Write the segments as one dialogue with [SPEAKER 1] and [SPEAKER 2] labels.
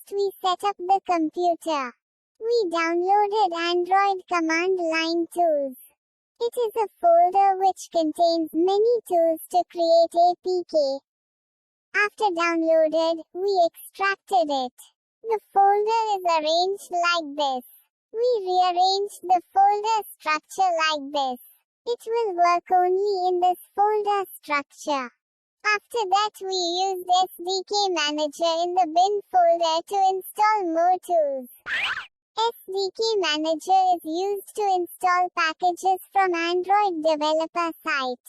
[SPEAKER 1] First we set up the computer. We downloaded Android command line tools. It is a folder which contains many tools to create APK. After downloaded, we extracted it. The folder is arranged like this. We rearranged the folder structure like this. It will work only in this folder structure. After that we used SDK Manager in the bin folder to install more tools. SDK Manager is used to install packages from Android developer site.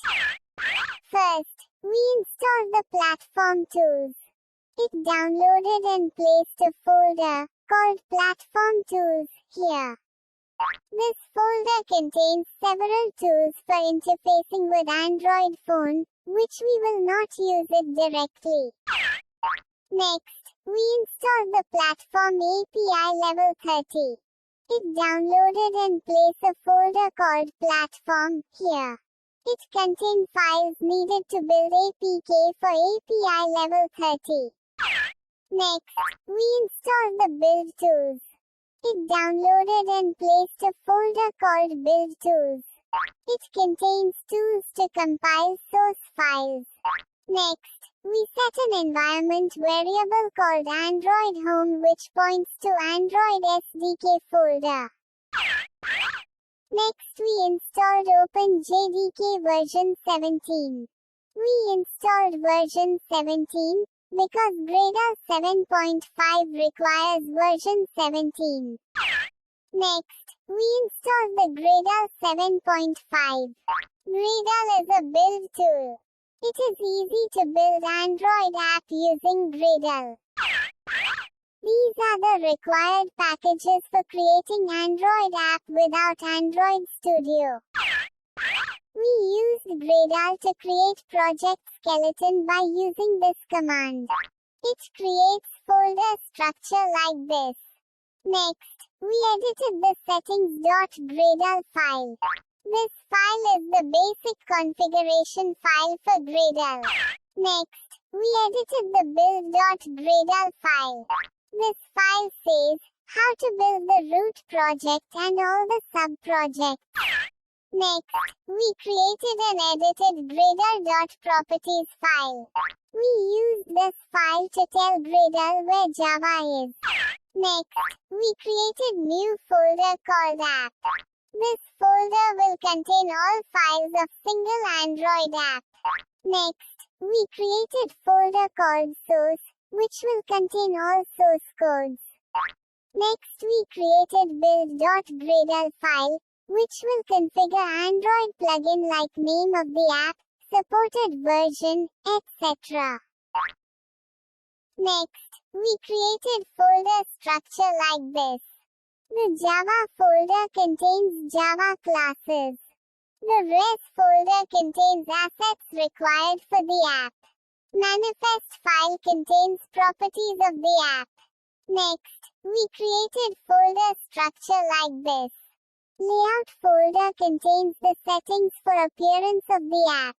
[SPEAKER 1] First, we installed the platform tools. It downloaded and placed a folder called Platform Tools here. This folder contains several tools for interfacing with Android phone, which we will not use it directly. Next, we installed the Platform API level 30. It downloaded and placed a folder called Platform here. It contains files needed to build APK for API level 30. Next, we installed the build tools. It downloaded and placed a folder called Build Tools. It contains tools to compile source files. Next, we set an environment variable called Android Home which points to Android SDK folder. Next we installed openJDK version 17. We installed version 17 because Gradle 7.5 requires version 17. Next, we installed the Gradle 7.5. Gradle is a build tool. It is easy to build Android app using Gradle. These are the required packages for creating Android app without Android Studio. We used Gradle to create project skeleton by using this command. It creates folder structure like this. Next, we edited the settings.gradle file. This file is the basic configuration file for Gradle. Next, we edited the build.gradle file. This file says how to build the root project and all the sub-projects. Next, we created and edited Gradle.properties file. We used this file to tell Gradle where Java is. Next, we created new folder called app. This folder will contain all files of single Android app. Next, we created folder called source, which will contain all source codes. Next we created build.gradle file, which will configure Android plugin like name of the app, supported version, etc. Next, we created folder structure like this. The Java folder contains Java classes. The res folder contains assets required for the app. Manifest file contains properties of the app. Next, we created folder structure like this. Layout folder contains the settings for appearance of the app.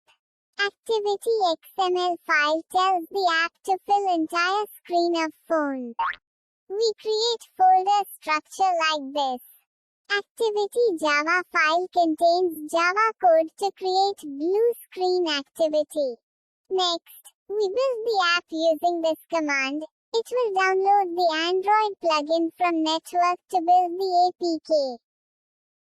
[SPEAKER 1] Activity XML file tells the app to fill entire screen of phone. We create folder structure like this. Activity Java file contains Java code to create blue screen activity. Next, we build the app using this command. It will download the Android plugin from network to build the APK.